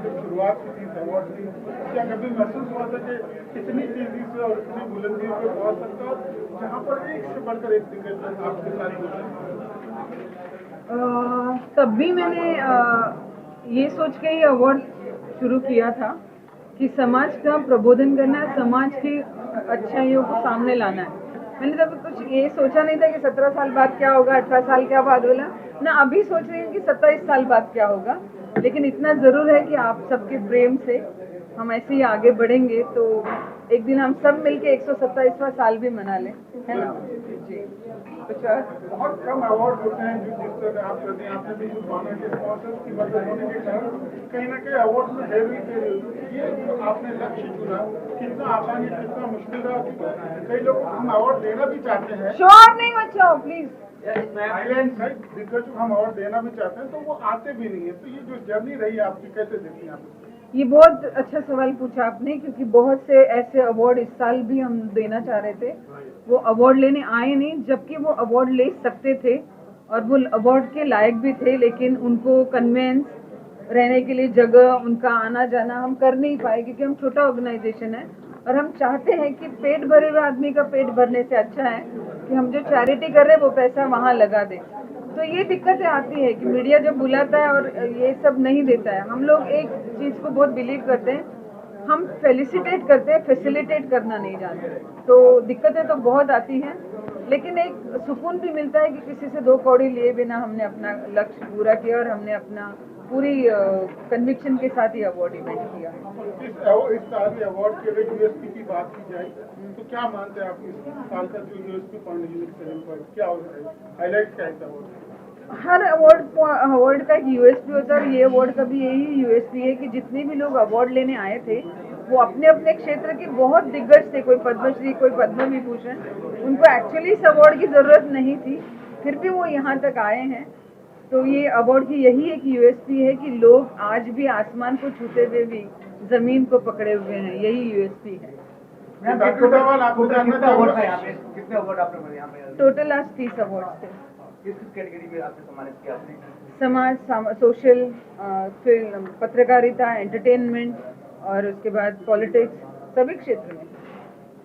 जब शुरुआत की थी अवार्ड की, क्या कभी महसूस हुआ था कि इतनी तेजी से और इतनी बुलंदी पे पहुंच सकता है जहाँ पर एक से बढ़कर एक दिग्गज आपके साथ जुड़ रहे हैं? तब भी मैंने ये सोच के ही अवार्ड शुरू किया था कि समाज का प्रबोधन करना है, समाज की अच्छाइयों को सामने लाना है। मैंने तब कुछ ये सोचा नहीं था कि 17 साल बाद क्या होगा, 18 साल क्या बाद होगा ना, अभी सोच रही हूँ कि 27 साल बाद क्या होगा। लेकिन इतना जरूर है कि आप सबके प्रेम से हम ऐसे ही आगे बढ़ेंगे तो एक दिन हम सब मिलके 127वां साल भी मना लें, है ना जी। कुछ और? बहुत कम अवार्ड होते हैं जो जिस तरह आप करते हैं। आपने भी जो माना कि स्पॉन्सर्स की मदद होने के कारण कहीं ना कहीं अवार्ड में हेवी ये जो आपने लक्ष्य चुना कितना आसान है कितना मुश्किल रहा, कई लोग हम अवार्ड देना भी चाहते हैं, शोर नहीं बचाओ प्लीज। आइलैंड साइड दिग्गज को हम अवार्ड देना भी चाहते हैं तो वो आते भी नहीं है। तो ये जो जर्नी रही है आपकी, कैसे देखती हैं आप? ये बहुत अच्छा सवाल पूछा आपने, क्योंकि बहुत से ऐसे अवार्ड इस साल भी हम देना चाह रहे थे, वो अवार्ड लेने आए नहीं, जबकि वो अवार्ड ले सकते थे और वो अवार्ड के लायक भी थे, लेकिन उनको कन्वेंस रहने के लिए जगह, उनका आना जाना हम कर नहीं पाए, क्योंकि हम छोटा ऑर्गेनाइजेशन है और हम चाहते हैं कि पेट भरे हुए आदमी का पेट भरने से अच्छा है कि हम जो चैरिटी कर रहे हैं वो पैसा वहाँ लगा दें। तो ये दिक्कतें आती है कि मीडिया जब बुलाता है और ये सब नहीं देता है। हम लोग एक चीज को बहुत बिलीव करते हैं, हम फेलिसिटेट करते हैं, फैसिलिटेट करना नहीं जानते। तो दिक्कतें तो बहुत आती हैं, लेकिन एक सुकून भी मिलता है कि किसी से 2 कौड़ी लिए बिना हमने अपना लक्ष्य पूरा किया और हमने अपना पूरी कन्विक्शन के साथ ही अवार्ड इवेंट किया। इस साल के अवार्ड के लिए यूएसपी की बात की जाए तो क्या मानते हैं आप इस साल का जो यूएसपी फाउंडेशन क्या हाईलाइट क्या है अवार्ड? हर अवार्ड का एक यूएसपी होता है और ये अवार्ड का भी यही यूएसपी है कि जितने भी लोग अवार्ड लेने आए थे वो अपने अपने क्षेत्र के बहुत दिग्गज थे, कोई पद्मश्री, कोई पद्म विभूषण। उनको एक्चुअली इस अवार्ड की जरूरत नहीं थी, फिर भी वो यहाँ तक आए हैं। तो ये अवार्ड की यही एक यूएसपी है कि लोग आज भी आसमान को छूते हुए भी जमीन को पकड़े हुए हैं, यही यूएसपी है। कितने अवार्ड आपने टोटल आज 30 अवार्ड थे। किस कैटेगरी में आपने सम्मानित किया आपने? समाज, सोशल, फिल्म, पत्रकारिता, एंटरटेनमेंट और उसके बाद पॉलिटिक्स, सभी क्षेत्र में।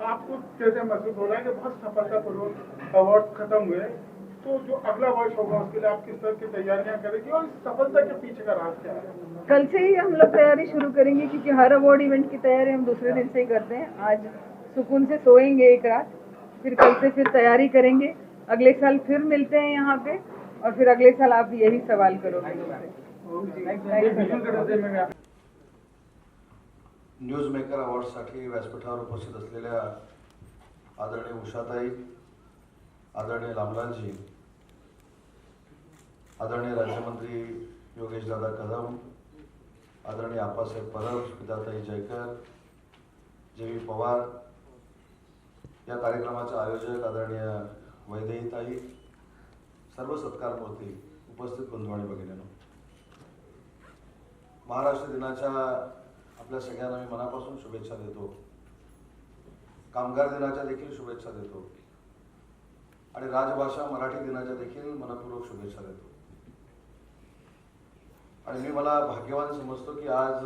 आपको कैसे महसूस हो रहा है कि बहुत सफलतापूर्वक अवार्ड खत्म हुए, तो जो अगला वर्ष होगा उसके लिए आप किस तरह की तैयारियां करेंगे और इस सफलता के पीछे का राज क्या है? कल से ही हम लोग तैयारी शुरू करेंगे, क्योंकि हर अवार्ड इवेंट की तैयारी हम दूसरे दिन से ही करते हैं। आज सुकून से सोएंगे एक रात, फिर कल से फिर तैयारी करेंगे। अगले साल फिर मिलते हैं यहाँ पे और फिर अगले साल आप यही सवाल करोगे मुझसे। न्यूज मेकर अवॉर्डसाठी व्यासपीठावर उपस्थित असलेल्या आदरणीय उषाताई, आदरणीय रामलालजी, आदरणीय राज्यमंत्री योगेश दादा कदम, आदरणीय आप्पासाहेब परब, स्मिताताई जयकर, जे.व्ही. पवार, या कार्यक्रमाचे आयोजक आदरणीय वैदेहीताई, सर्व सत्कारमूर्ती, उपस्थित बंधू आणि भगिनींनो, महाराष्ट्र दिनाच्या आपल्या सगळ्यांना मी मनापासून शुभेच्छा देतो। कामगार दिनाच्या देखील शुभेच्छा देतो आणि राजभाषा मराठी दिनाच्या देखील मनपूर्वक शुभेच्छा देतो। आणि मी मला भाग्यवान समजतो की आज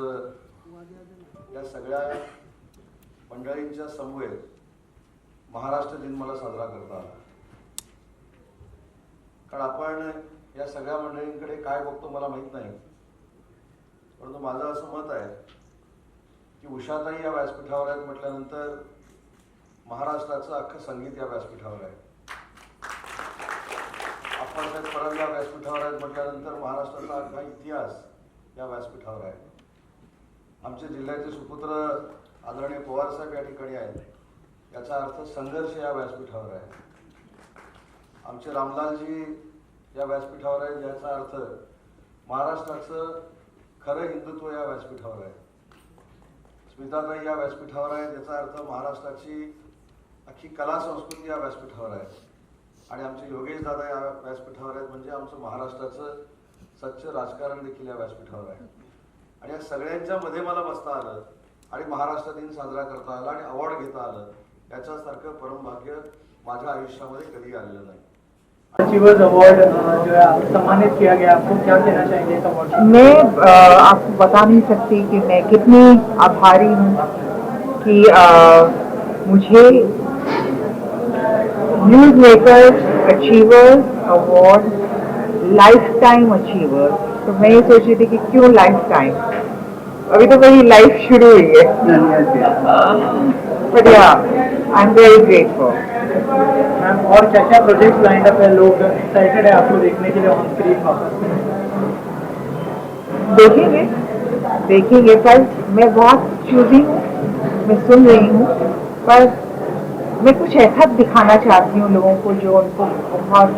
या सगळ्या मंडळींच्या समवेत महाराष्ट्र दिन मला साजरा करता आला। कारण आपण या सगळ्या मंडळींकडे काय बघतो मला माहित नाही, परंतु माझं असं मत आहे की उषाताई या व्यासपीठावर आहेत म्हटल्यानंतर महाराष्ट्राचं अख्खं संगीत या व्यासपीठावर आहे। आप्पासाहेब परब या व्यासपीठावर आहेत म्हटल्यानंतर महाराष्ट्राचा अख्खा इतिहास या व्यासपीठावर आहे। आमचे जिल्ह्याचे सुपुत्र आदरणीय पवार साहेब या ठिकाणी आहेत, याचा अर्थ संघर्ष या व्यासपीठावर आहे। आमचे रामलालजी या व्यासपीठावर आहेत, याचा अर्थ महाराष्ट्राचं खरं हिंदुत्व या व्यासपीठावर आहे। स्मिताताई या व्यासपीठावर आहेत, याचा अर्थ महाराष्ट्राची अख्खी कला संस्कृती या व्यासपीठावर आहे। आणि आमचे योगेश दादा या व्यासपीठावर आहेत, म्हणजे आमचं महाराष्ट्राचं सच्च राजकारण देखील या व्यासपीठावर आहे। आणि या सगळ्यांच्या मध्ये मला बसता आलं आणि महाराष्ट्र दिन साजरा करता आला आणि अवॉर्ड घेता आलं, याच्यासारखं परमभाग्य माझ्या आयुष्यामध्ये कधी आलेलं नाही। अचीवर्स अवार्ड जो है सम्मानित किया गया, आपको क्या कहना चाहेंगे इस अवार्ड से? मैं आपको बता नहीं सकती कि मैं कितनी आभारी हूँ कि मुझे news maker achievers award life time achiever, तो मैं ये सोच रही थी कि क्यों लाइफ टाइम, अभी तो मेरी लाइफ शुरू हुई है। बट या I am very grateful. Ma'am, और क्या क्या प्रोजेक्ट्स लाइन अप है, लोग एक्साइटेड है आपको देखने के लिए ऑन स्क्रीन वापस? देखेंगे पर मैं बहुत चूजी हूँ, मैं सुन रही हूँ, पर मैं कुछ ऐसा दिखाना चाहती हूँ लोगों को जो उनको बहुत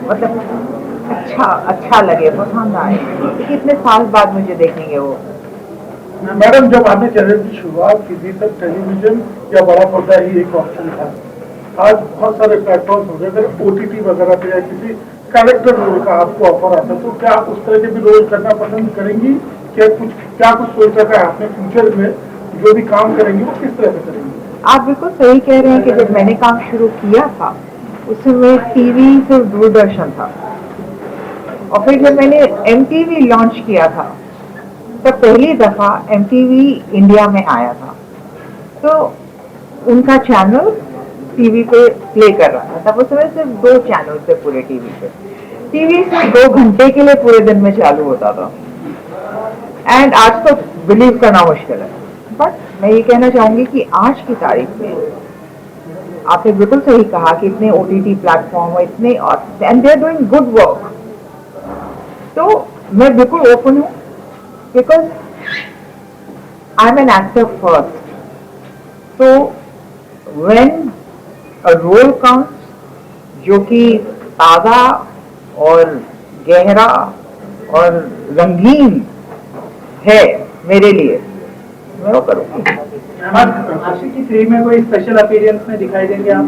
मतलब अच्छा लगे, पसंद आए, क्योंकि इतने साल बाद मुझे देखेंगे वो। मैडम, जब आपने चैनल की शुरुआत की थी तब टेलीविजन या बड़ा पर्दा ही एक ऑप्शन था। आज बहुत सारे प्लेटफॉर्म हो गए, अगर OTT वगैरह पे या किसी कैरेक्टर रोल का आपको ऑफर आता तो क्या आप उस तरह के भी रोल करना पसंद करेंगी? क्या कुछ सोच रखा है आपने फ्यूचर में, जो भी काम करेंगी वो किस तरह से करेंगी? आप बिल्कुल सही कह रहे हैं कि जब मैंने काम शुरू किया था उस समय टीवी सिर्फ दूरदर्शन था, और फिर जब मैंने MTV लॉन्च किया था तब पहली दफा MTV इंडिया में आया था, तो उनका चैनल टीवी पे प्ले कर रहा था। तब उस समय सिर्फ 2 चैनल थे पूरे टीवी पे। टीवी सिर्फ 2 घंटे के लिए पूरे दिन में चालू होता था, एंड आज तो बिलीव करना मुश्किल है। बट मैं ये कहना चाहूंगी कि आज की तारीख में आपने बिल्कुल सही कहा कि इतने OTT प्लेटफॉर्म और इतने, and they are doing good work, तो मैं बिल्कुल ओपन हूँ, because I am an actor first. तो व्हेन अ रोल कम्स जो कि ताज़ा और गहरा और रंगीन है मेरे लिए, मैं वो करूँगी। आशिकी 3 में कोई स्पेशल अपीयरेंस में दिखाई देंगे आप?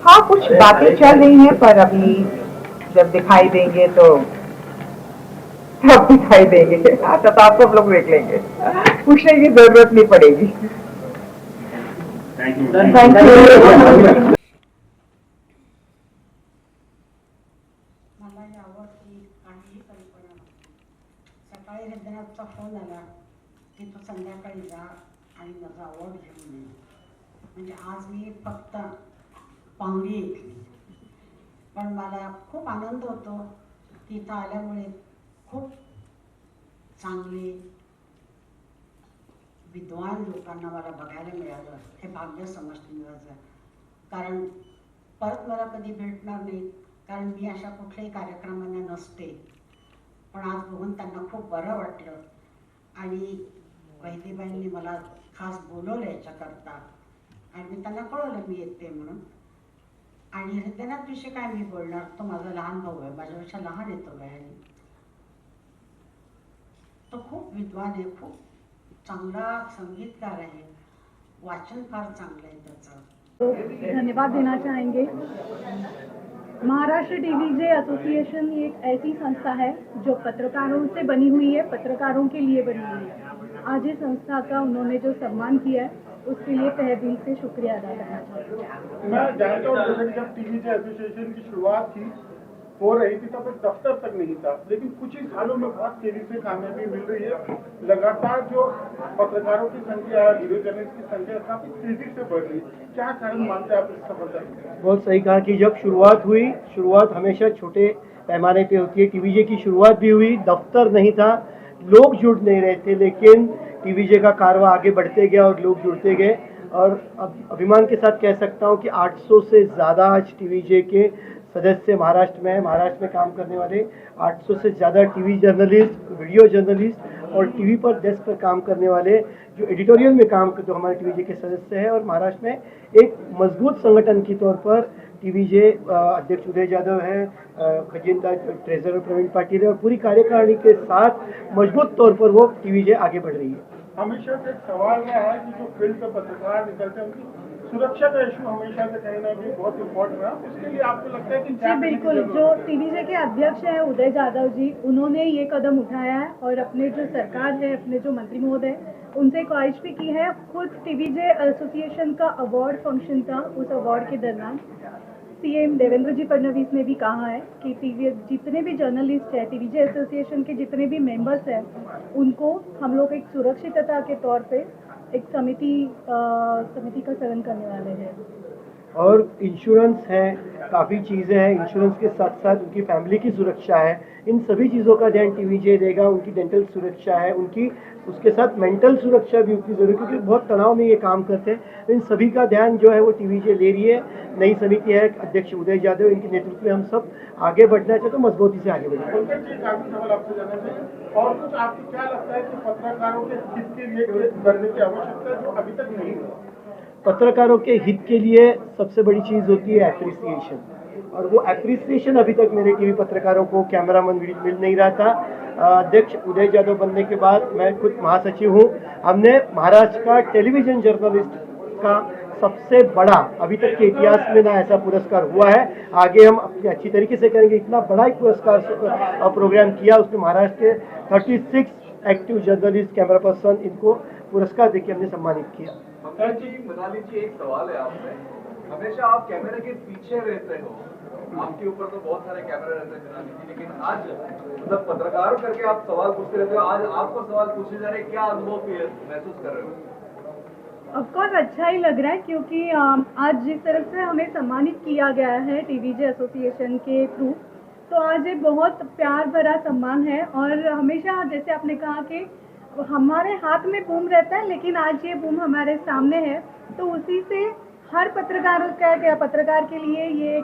हाँ, कुछ बातें चल रही हैं, पर अभी जब दिखाई देंगे तो तब दिखाई देंगे। अच्छा, तो आप सब लोग देख लेंगे, पूछने की जरूरत नहीं पड़ेगी। Thank you. मला यावरती काहीही कल्पना नव्हती. सकाळी हृदयाचा फोन आला की तू संध्याकाळी जा आणि माझा अवॉर्ड घेऊन ये. म्हणजे आज मी फक्त पाहुणी ऐकली, पण मला खूप आनंद होतो की इथं आल्यामुळे खूप चांगले विद्वान लोकांना मला बघायला मिळालं. हे भाग्य समजते माझं, कारण परत मला कधी भेटणार नाही, कारण मी अशा कुठल्याही कार्यक्रमांना नसते. पण आज बघून त्यांना खूप बरं वाटलं आणि वैदेबाईंनी मला खास बोलवलं याच्याकरता, आणि मी त्यांना कळवलं मी येते म्हणून. आणि हृदयनाथ विषयी काय मी बोलणार, तो माझा लहान भाऊ आहे, माझ्यापेक्षा लहान येतो वयाने. तो खूप विद्वान आहे, खूप चांगला संगीतकार आहे, वाचन फार चांगलं आहे त्याचं. धन्यवाद देना चाहेंगे। महाराष्ट्र टीवी एसोसिएशन एक ऐसी संस्था है जो पत्रकारों से बनी हुई है, पत्रकारों के लिए बनी हुई है। आज इस संस्था का उन्होंने जो सम्मान किया है उसके लिए तहे दिल से शुक्रिया अदा करना चाहती हूँ। मैं जानता हूँ जब टीवी एसोसिएशन की शुरुआत थी हो रही थी तब एक दफ्तर तक नहीं था, लेकिन कुछ ही सालों में बहुत तेजी से कामयाबी मिल रही है। लगातार जो पत्रकारों की संख्या है, वीडियो जर्नलिस्ट की संख्या काफी तेजी से बढ़ रही है। क्या कारण मानते हैं आप इस सफलता की? बहुत सही कहा कि जब शुरुआत हुई, शुरुआत हमेशा छोटे पैमाने पे होती है। टीवीजे की शुरुआत भी हुई, दफ्तर नहीं था, लोग जुड़ नहीं रहे थे, लेकिन टीवीजे का कारवां आगे बढ़ते गया और लोग जुड़ते गए। और अब अभिमान के साथ कह सकता हूँ कि 800 से ज़्यादा आज टीवीजे के सदस्य महाराष्ट्र में है। महाराष्ट्र में काम करने वाले 800 से ज़्यादा टीवी जर्नलिस्ट, वीडियो जर्नलिस्ट और टीवी पर डेस्क पर काम करने वाले जो एडिटोरियल में काम करते हमारे टीवीजे के सदस्य हैं। और महाराष्ट्र में एक मजबूत संगठन के तौर पर टीवीजे अध्यक्ष उदय जाधव है, खजीनदार ट्रेजरर प्रवीण पाटिल है और पूरी कार्यकारिणी के साथ मजबूत तौर पर वो टीवीजे आगे बढ़ रही है। हमेशा से एक सवाल रहा है कि जो फील्ड पे पत्रकार निकलते हैं उनकी सुरक्षा का इशू हमेशा से कहीं ना कहीं बहुत इम्पोर्टेंट रहा। उसके लिए आपको लगता है कि जी बिल्कुल, जो टीवीजे के अध्यक्ष हैं उदय जाधव जी, उन्होंने ये कदम उठाया है और अपने जो सरकार है, अपने जो मंत्री महोदय उनसे ख्वाहिश भी की है। खुद टीवीजे एसोसिएशन का अवार्ड फंक्शन था, उस अवार्ड के दौरान सीएम देवेंद्र जी फडणवीस ने भी कहा है कि टीवी जितने भी जर्नलिस्ट है, टीवीजे एसोसिएशन के जितने भी मेंबर्स हैं, उनको हम लोग एक सुरक्षितता के तौर पे एक समिति का चयन करने वाले हैं। और इंश्योरेंस है, काफ़ी चीज़ें हैं, इंश्योरेंस के साथ साथ उनकी फैमिली की सुरक्षा है, इन सभी चीज़ों का ध्यान टीवीजे देगा। उनकी डेंटल सुरक्षा है, उनकी उसके साथ मेंटल सुरक्षा भी उनकी जरूरी, क्योंकि बहुत तनाव में ये काम करते हैं। इन सभी का ध्यान जो है वो टीवीजे ले रही है। नई समिति है, अध्यक्ष उदय यादव, इनके नेतृत्व में हम सब आगे बढ़ना चाहते तो मजबूती से आगे बढ़ेंगे। सवाल आपसे जानना चाहिए और कुछ आपको क्या लगता है कि पत्रकारों के हित के लिए करने की आवश्यकता है जो अभी तक नहीं हुआ? पत्रकारों के हित के लिए सबसे बड़ी चीज़ होती है एप्रिसिएशन, और वो एप्रिसिएशन अभी तक मेरे टीवी पत्रकारों को कैमरामैन मिल नहीं रहा था। अध्यक्ष उदय यादव बनने के बाद मैं खुद महासचिव हूँ। हमने महाराष्ट्र का टेलीविजन जर्नलिस्ट का सबसे बड़ा, अभी तक के इतिहास में ना ऐसा पुरस्कार हुआ है, आगे हम अपनी अच्छी तरीके से करेंगे। इतना बड़ा एक पुरस्कार प्रोग्राम किया, उसमें महाराष्ट्र के 36 एक्टिव जर्नलिस्ट, कैमरा पर्सन, इनको पुरस्कार देकर हमने सम्मानित किया। मनाली जी, एक सवाल है आपसे, हमेशा आप कैमरे के पीछे रहते हो, आपके ऊपर तो बहुत सारे कैमरे रहते हैं मनाली जी, लेकिन आज मतलब पत्रकार करके आप सवाल पूछते रहते हो, आज आपको सवाल पूछे जा रहे, क्या अनुभव महसूस कर रहे हो? ऑफकोर्स अच्छा ही लग रहा है, क्योंकि आज जिस तरह से हमें सम्मानित किया गया है टीवीजे एसोसिएशन के थ्रू, तो आज ये बहुत प्यार भरा सम्मान है। और हमेशा जैसे आपने कहा कि हमारे हाथ में बूम रहता है, लेकिन आज ये बूम हमारे सामने है, तो उसी से हर पत्रकार के लिए ये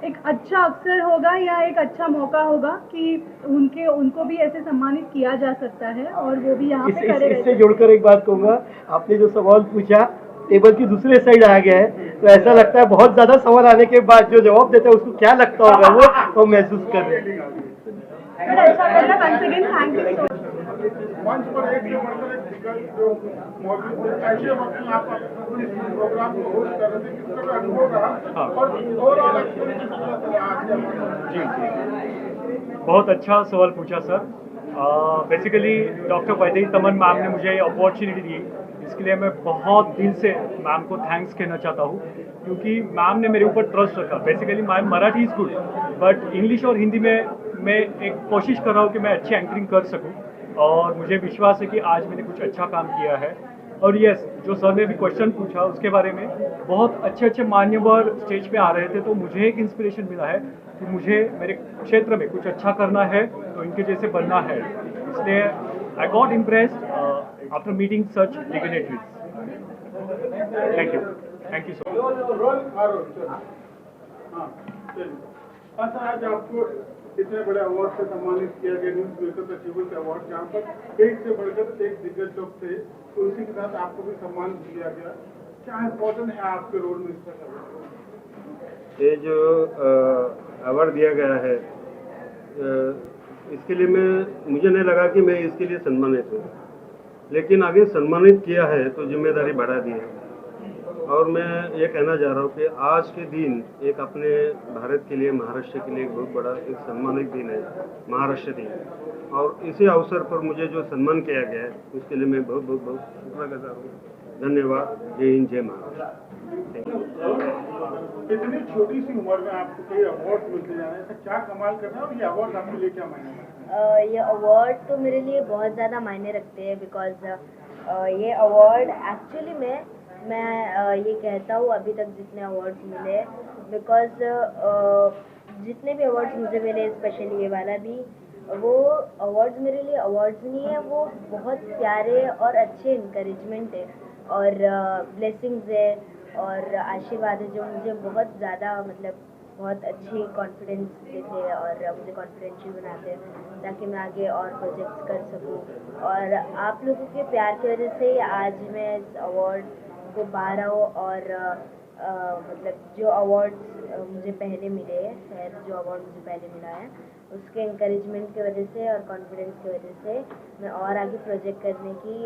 एक अच्छा अवसर होगा या एक अच्छा मौका होगा कि उनको भी ऐसे सम्मानित किया जा सकता है और वो भी यहाँ पे खड़े इससे जोड़कर एक बात कहूँगा, आपने जो सवाल पूछा टेबल की दूसरे साइड आ गया है, तो ऐसा लगता है बहुत ज्यादा सवाल आने के बाद जो जवाब देता है उसको क्या लगता होगा वो महसूस कर रहे हैं। मंच पर एक से बढ़कर एक दिग्गज जो मौजूद थे, ऐसे वक्त में आप इस प्रोग्राम को होस्ट कर रहे थे, किस तरह अनुभव रहा और ओवरऑल एक्सपीरियंस जी, बहुत अच्छा सवाल पूछा सर। बेसिकली डॉक्टर वैदेही तमन मैम ने मुझे अपॉर्चुनिटी दी, इसके लिए मैं बहुत दिल से मैम को थैंक्स कहना चाहता हूँ, क्योंकि मैम ने मेरे ऊपर ट्रस्ट रखा। Basically my Marathi is good, but English और हिंदी में मैं एक कोशिश कर रहा हूँ कि मैं अच्छी एंकरिंग कर सकूँ, और मुझे विश्वास है कि आज मैंने कुछ अच्छा काम किया है। और यस, जो सर ने भी क्वेश्चन पूछा उसके बारे में, बहुत अच्छे मान्यवर स्टेज पे आ रहे थे, तो मुझे एक इंस्पिरेशन मिला है कि मुझे मेरे क्षेत्र में कुछ अच्छा करना है, तो इनके जैसे बनना है। इसलिए I got impressed after meeting such dignitaries. Thank you so much. आज आपको इतने बड़े अवार्ड से सम्मानित किया गया, न्यूज मेकर अचीवमेंट अवार्ड, जहाँ पर एक से बढ़कर एक दिग्गज लोग थे, तो उसी के साथ आपको भी सम्मान दिया गया। क्या इम्पोर्टेंट है आपके रोल में इसका? ये जो अवार्ड दिया गया है, इसके लिए मुझे नहीं लगा कि मैं इसके लिए सम्मानित हूँ, लेकिन आगे सम्मानित किया है तो जिम्मेदारी बढ़ा दी है। और मैं ये कहना चाह रहा हूँ कि आज के दिन एक अपने भारत के लिए, महाराष्ट्र के लिए एक बहुत बड़ा एक सम्मानित दिन है, महाराष्ट्र दिन, और इसी अवसर पर मुझे जो सम्मान किया गया है उसके लिए मैं बहुत बहुत बहुत शुक्रगुजार हूँ। धन्यवाद। जय हिंद, जय महाराष्ट्र। इतनी छोटी सी उम्र में आपको कई अवार्ड मिलते जा रहे हैं, क्या कमाल कर रहे हैं और ये अवार्ड आपके लिए क्या मायने रखते हैं? ये अवार्ड तो मेरे लिए बहुत ज़्यादा मायने रखते हैं, बिकॉज ये अवार्ड एक्चुअली मैं ये कहता हूँ अभी तक जितने अवार्ड्स मिले, बिकॉज जितने भी अवार्ड्स मुझे मिले, स्पेशली ये वाला भी, वो अवार्ड्स मेरे लिए अवार्ड्स नहीं है, वो बहुत प्यारे और अच्छे इनकरेजमेंट है और ब्लेसिंग्स है और आशीर्वाद है, जो मुझे बहुत ज़्यादा मतलब बहुत अच्छी कॉन्फिडेंस देते हैं और मुझे कॉन्फिडेंशियल बनाते हैं ताकि मैं आगे और प्रोजेक्ट्स कर सकूं। और आप लोगों के प्यार की वजह से आज मैं इस अवार्ड को पा रहा हूँ और मतलब जो अवार्ड्स मुझे पहले मिले हैं, जो अवार्ड मुझे पहले मिला है, उसके इंकरेजमेंट की वजह से और कॉन्फिडेंस की वजह से मैं और आगे प्रोजेक्ट करने की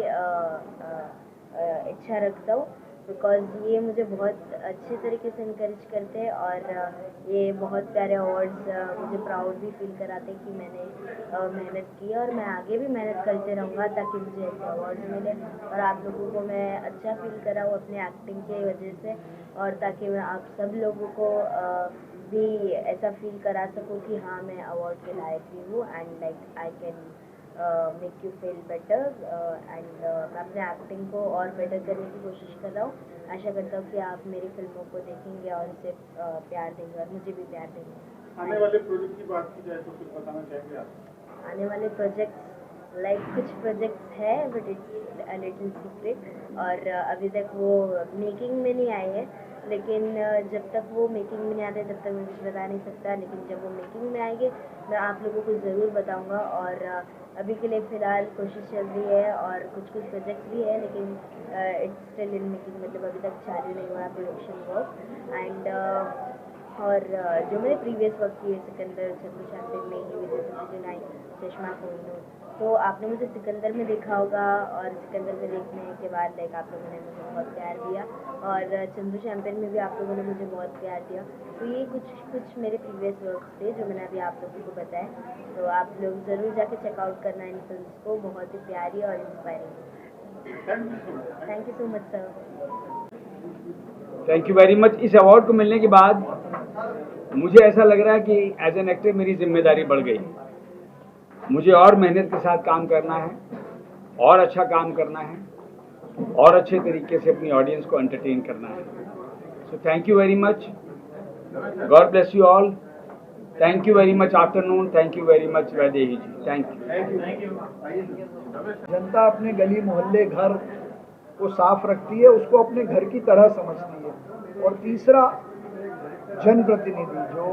इच्छा रखता हूँ। बिकॉज ये मुझे बहुत अच्छे तरीके से इनकरेज करते हैं और ये बहुत प्यारे अवार्ड्स मुझे प्राउड भी फील कराते हैं कि मैंने मेहनत की और मैं आगे भी मेहनत करते रहूँगा ताकि मुझे ऐसे अवार्ड्स मिले और आप लोगों को मैं अच्छा फील कराऊँ अपने एक्टिंग की वजह से और ताकि मैं आप सब लोगों को भी ऐसा फील करा सकूँ कि हाँ मैं अवार्ड के लायक भी हूँ and like I can make you feel better and मैं अपने एक्टिंग को और बेटर करने की कोशिश कर रहा हूँ। आशा करता हूँ कि आप मेरी फिल्मों को देखेंगे और इसे प्यार देंगे और मुझे भी प्यार देंगे। आने वाले प्रोजेक्ट की बात की जाए तो कुछ बताना चाहेंगे आप? आने वाले प्रोजेक्ट्स लाइक कुछ प्रोजेक्ट्स है but it's a little secret और अभी तक वो मेकिंग में नहीं आए हैं, लेकिन जब तक वो मेकिंग में नहीं आते तब तक मैं कुछ बता नहीं सकता, लेकिन जब वो मेकिंग में आएंगे मैं आप लोगों को ज़रूर बताऊंगा। और अभी के लिए फ़िलहाल कोशिश चल रही है और कुछ प्रोजेक्ट भी है लेकिन इट्स स्टिल इन मेकिंग, मतलब अभी तक चालू नहीं हुआ प्रोडक्शन वर्क एंड और जो मैंने प्रीवियस वर्क किए सिकंदर, चंदू चैंपियन में ही विजय चश्मा कोहिनूर, तो आपने मुझे सिकंदर में देखा होगा और सिकंदर में देखने के बाद लाइक आप लोगों ने मुझे बहुत प्यार दिया और चंदू चैंपियन में भी आप लोगों ने मुझे बहुत प्यार दिया। तो ये कुछ मेरे प्रीवियस वर्क्स थे जो मैंने अभी आप लोगों को बताया, तो आप लोग ज़रूर जाके चेकआउट करना इन फिल्म को, बहुत ही प्यारी और inspiring. Thank you so much sir. Thank you very much. इस अवार्ड को मिलने के बाद मुझे ऐसा लग रहा है कि एज एन एक्टर मेरी जिम्मेदारी बढ़ गई। मुझे और मेहनत के साथ काम करना है और अच्छा काम करना है और अच्छे तरीके से अपनी ऑडियंस को एंटरटेन करना है। So thank you very much, God bless you all, thank you very much afternoon, thank you very much Vaidehi ji, thank you. जनता अपने गली मोहल्ले घर को साफ रखती है, उसको अपने घर की तरह समझती है। और तीसरा जनप्रतिनिधि जो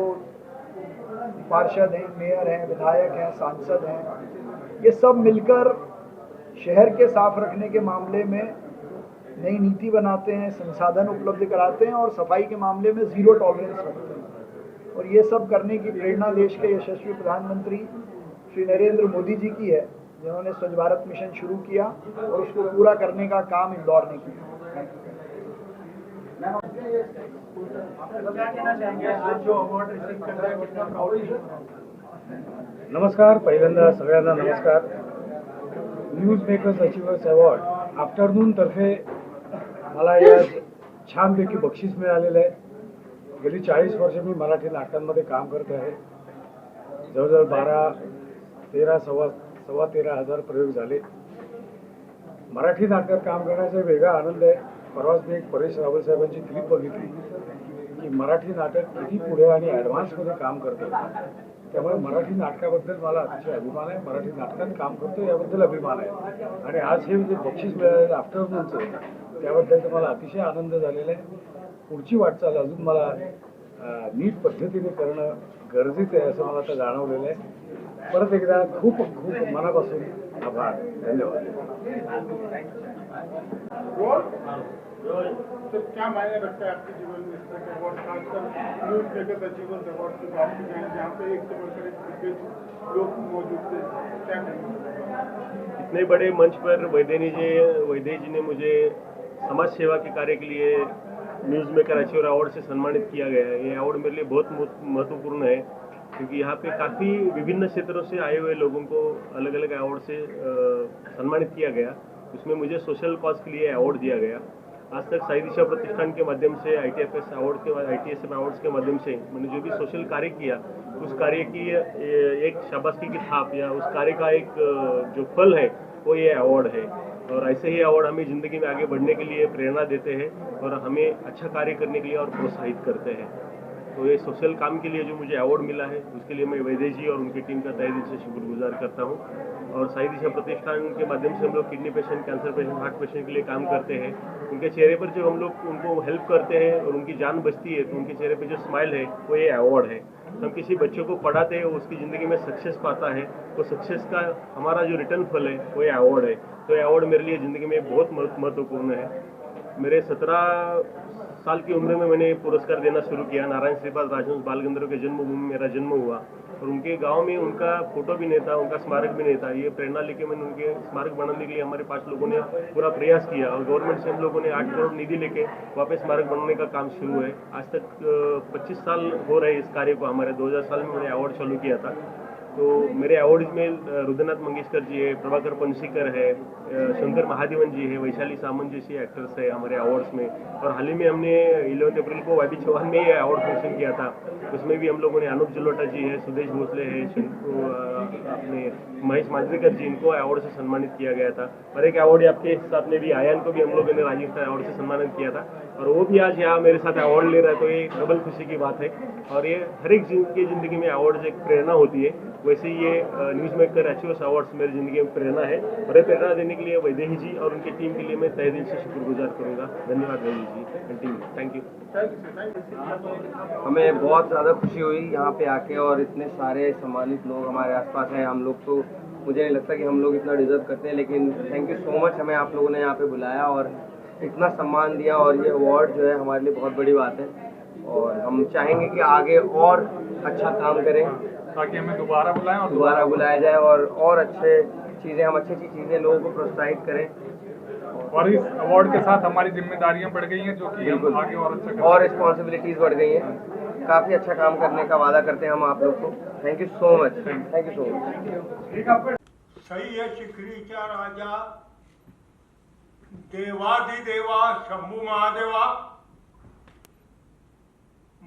पार्षद हैं, मेयर हैं, विधायक हैं, सांसद हैं, ये सब मिलकर शहर के साफ रखने के मामले में नई नीति बनाते हैं, संसाधन उपलब्ध कराते हैं और सफाई के मामले में जीरो टॉलरेंस रखते हैं। और ये सब करने की प्रेरणा देश के यशस्वी प्रधानमंत्री श्री नरेंद्र मोदी जी की है, जिन्होंने स्वच्छ भारत मिशन शुरू किया और उसको पूरा करने का काम इंदौर ने किया। नमस्कार, पहिल्यांदा सगळ्यांना नमस्कार। News makers achievers award afternoon तर्फे मला या छानपैकी बक्षीस मिळालेलं आहे। गेली 40 वर्ष मी मराठी नाटकांमध्ये काम करत आहे। जवळजवळ 12-13 हजार प्रयोग झाले। मराठी नाटकात काम करण्याचा वेगळा आनंद आहे। परवाच मी एक परेश रावल साहेबांची क्लिप बघितली की मराठी नाटक किती पुढे आणि ॲडव्हान्समध्ये काम करतं। त्यामुळे मराठी नाटकाबद्दल मला अतिशय अभिमान आहे, मराठी नाटकात काम करतो याबद्दल अभिमान आहे। आणि आज हे जे बक्षीस मिळालेलं आफ्टरनूनचं त्याबद्दल मला अतिशय आनंद झालेला आहे। पुढची वाटचाल अजून मला नीट पद्धतीने करणं गरजेचं आहे असं मला आता जाणवलेलं आहे। परत एकदा खूप खूप मनापासून आभार, धन्यवाद। तो क्या मायने रखता है आपके जीवन में इस तरह के अवार्ड, खासकर न्यूज मेकर्स अचीवर्स अवार्ड की बात की जाए जहाँ पे एक से बढ़कर एक दिग्गज लोग मौजूद थे, क्या कहेंगे? इतने बड़े मंच पर वैदेही जी ने मुझे समाज सेवा के कार्य के लिए न्यूज़ मेकर अचीवर अवार्ड से सम्मानित किया गया है। ये अवार्ड मेरे लिए बहुत महत्वपूर्ण है क्योंकि यहाँ पे काफ़ी विभिन्न क्षेत्रों से आए हुए लोगों को अलग अलग अवार्ड से सम्मानित किया गया। उसमें मुझे सोशल कॉज के लिए अवार्ड दिया गया। आज तक साई दिशा प्रतिष्ठान के माध्यम से ITFS अवार्ड्स के माध्यम से मैंने जो भी सोशल कार्य किया उस कार्य की एक शाबाशी की थाप या उस कार्य का एक जो फल है वो ये अवार्ड है। और ऐसे ही अवार्ड हमें ज़िंदगी में आगे बढ़ने के लिए प्रेरणा देते हैं और हमें अच्छा कार्य करने के लिए और प्रोत्साहित करते हैं। तो ये सोशल काम के लिए जो मुझे अवार्ड मिला है उसके लिए मैं वैदेही जी और उनकी टीम का तहे दिल से शुक्रगुजार करता हूँ। और साई दिशा प्रतिष्ठान के माध्यम से हम लोग kidney patient, cancer patient, heart patient के लिए काम करते हैं। उनके चेहरे पर जो हम लोग उनको हेल्प करते हैं और उनकी जान बचती है तो उनके चेहरे पर जो स्माइल है वो ये अवार्ड है। हम किसी बच्चों को पढ़ाते हैं, उसकी ज़िंदगी में सक्सेस पाता है, तो सक्सेस का हमारा जो रिटर्न फल है वो ये अवार्ड है। तो ये अवार्ड मेरे लिए ज़िंदगी में बहुत महत्वपूर्ण है। मेरे 17 साल की उम्र में मैंने पुरस्कार देना शुरू किया। नारायण श्रीपाद राजहंस बाल गंधर्व के जन्मभूमि में मेरा जन्म हुआ और उनके गांव में उनका फोटो भी नहीं था, उनका स्मारक भी नहीं था। ये प्रेरणा लेके मैंने उनके स्मारक बनाने के लिए हमारे 5 लोगों ने पूरा प्रयास किया और गवर्नमेंट से हम लोगों ने 8 करोड़ निधि लेके वापस स्मारक बनाने का काम शुरू है। आज तक 25 साल हो रहे इस कार्य को। हमारे 2000 साल में मैंने अवार्ड चालू किया था। तो मेरे अवार्ड्स में रुद्रनाथ मंगेशकर जी है, प्रभाकर पनसीकर है, शंकर महादेवन जी है, वैशाली सामंत जैसी एक्टर्स है हमारे अवार्ड्स में। और हाल ही में हमने 11 अप्रैल को वाईबी चौहान में ये अवार्ड फंक्शन किया था, उसमें भी हम लोगों ने अनूप जलोटा जी है, सुदेश भोसले है, अपने महेश मांजरेकर जी, इनको अवार्ड से सम्मानित किया गया था। और एक अवार्ड आपके साथ में भी आयान को भी हम लोगों ने राजीव स्टार अवार्ड से सम्मानित किया था और वो भी आज यहाँ मेरे साथ अवार्ड ले रहा है, तो ये डबल खुशी की बात है। और ये हर एक की जिंदगी में अवार्ड एक प्रेरणा होती है, वैसे ये न्यूज़ मेकर अचीवर्स अवार्ड्स मेरी जिंदगी में प्रेरणा है। और ये प्रेरणा देने के लिए वैदेही जी और उनकी टीम के लिए मैं तहे दिल से शुक्रगुजार करूंगा। धन्यवाद वैदेही जी एंड टीम, थैंक यू। हमें बहुत ज़्यादा खुशी हुई यहाँ पे आके और इतने सारे सम्मानित लोग हमारे आसपास हैं। हम लोग तो मुझे नहीं लगता कि हम लोग इतना डिजर्व करते हैं, लेकिन थैंक यू सो मच, हमें आप लोगों ने यहाँ पे बुलाया और इतना सम्मान दिया और ये अवार्ड जो है हमारे लिए बहुत बड़ी बात है। और हम चाहेंगे कि आगे और अच्छा काम करें ताकि हमें दोबारा बुलाएं और दोबारा बुलाया जाए और अच्छे चीज़ें, हम अच्छी चीज़ें लोगों को प्रोत्साहित करें। और इस अवार्ड के साथ हमारी जिम्मेदारियां बढ़ गई हैं, जो कि हम आगे और अच्छा करें। और रिस्पॉन्सिबिलिटीज़ बढ़ गई हैं। काफ़ी अच्छा काम करने का वादा करते हैं हम आप लोग को। Thank you so much, thank you so much. सही है शिखरीचा राजा देवाधिदेवा शंभू महादेवा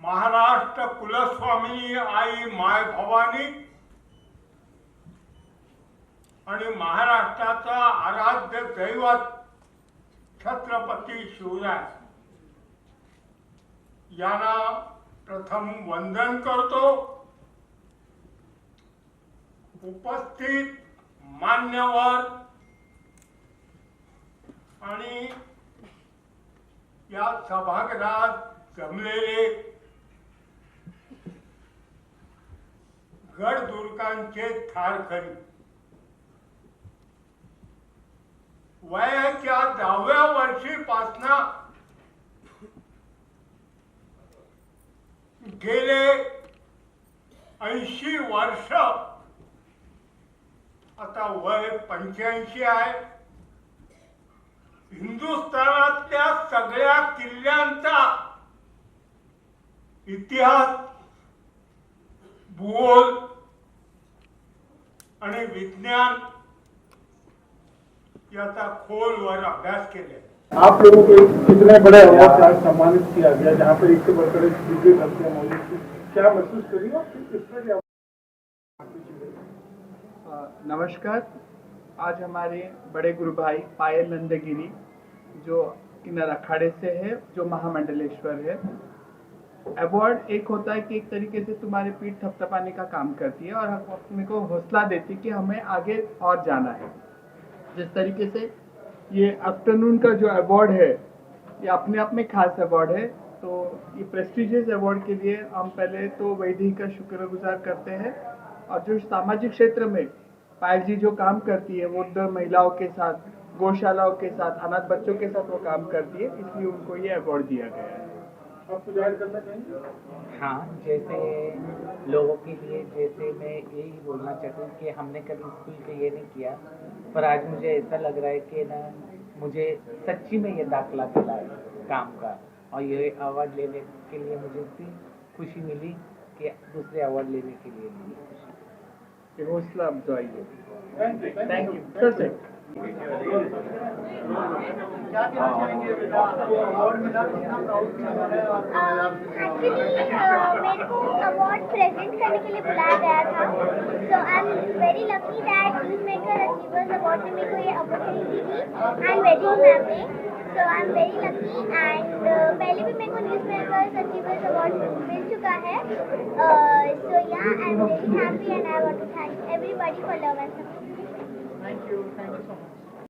महाराष्ट्र कुलस्वामिनी आई माय भवानी आणि महाराष्ट्राचा आराध्य दैवत छत्रपती शिवराय यांना प्रथम वंदन करतो। उपस्थित मान्यवर आणि या सभागृहात जमलेले गडदुर्गांचे थारकरी, वयाच्या 10व्या वर्षीपासनं गेले 80 वर्ष, आता वय 85 आहे। हिंदुस्थानातल्या सगळ्या किल्ल्यांचा इतिहास, भूगोल आणि विज्ञान याचा खोलवर अभ्यास केले। आप लोगों को कितने बड़े अवार्ड से आज सम्मानित किया गया, जहाँ पर एक से बढ़कर दूसरे हस्तियां मौजूद थी, क्या महसूस करिए आप किस तरह की? नमस्कार। आज हमारे बड़े गुरु भाई पायल नंदगिरी जो किन्नर अखाड़े से है, जो महामंडलेश्वर है। अवार्ड एक होता है कि एक तरीके से तुम्हारे पीठ थपथपाने का काम करती है और अपने को हौसला देती है कि हमें आगे और जाना है। जिस तरीके से ये आफ्टरनून का जो अवार्ड है, ये अपने आप में खास अवार्ड है। तो ये प्रेस्टिजियस अवार्ड के लिए हम पहले तो वैदेही का शुक्रगुजार करते हैं। और जो सामाजिक क्षेत्र में पायल जी जो काम करती है, वो वृद्ध महिलाओं के साथ, गौशालाओं के साथ, अनाथ बच्चों के साथ वो काम करती है, इसलिए उनको ये अवार्ड दिया गया है। आप जाहिर करना चाहेंगे? हाँ, जैसे लोगों के लिए, जैसे मैं यही बोलना चाहती हूँ कि हमने कभी स्कूल के ये नहीं किया, पर आज मुझे ऐसा लग रहा है कि ना मुझे सच्ची में ये दाखला मिला है काम का, और ये अवार्ड लेने के लिए मुझे इतनी खुशी मिली कि दूसरे अवार्ड लेने के लिए मिली खुशी। ये हौसला अफजाई है। Thank you sir. से क्या कहना चाहेंगे बेटा, आपको अवार्ड मिला, कितना प्राउड फील हो रहा है? एक्चुअली मेरे को अवार्ड प्रेजेंट करने के लिए बुलाया गया था, so I am very lucky that news maker achievers award में मेरे को ये अपॉर्चुनिटी दी एंड वेडिंग मैम ने, so I am very lucky. And पहले भी मेरे को न्यूज़ मेकर अचीवर्स अवार्ड मिल चुका है, so yeah I am very happy and I want to thank everybody for love and support. Thank you so much.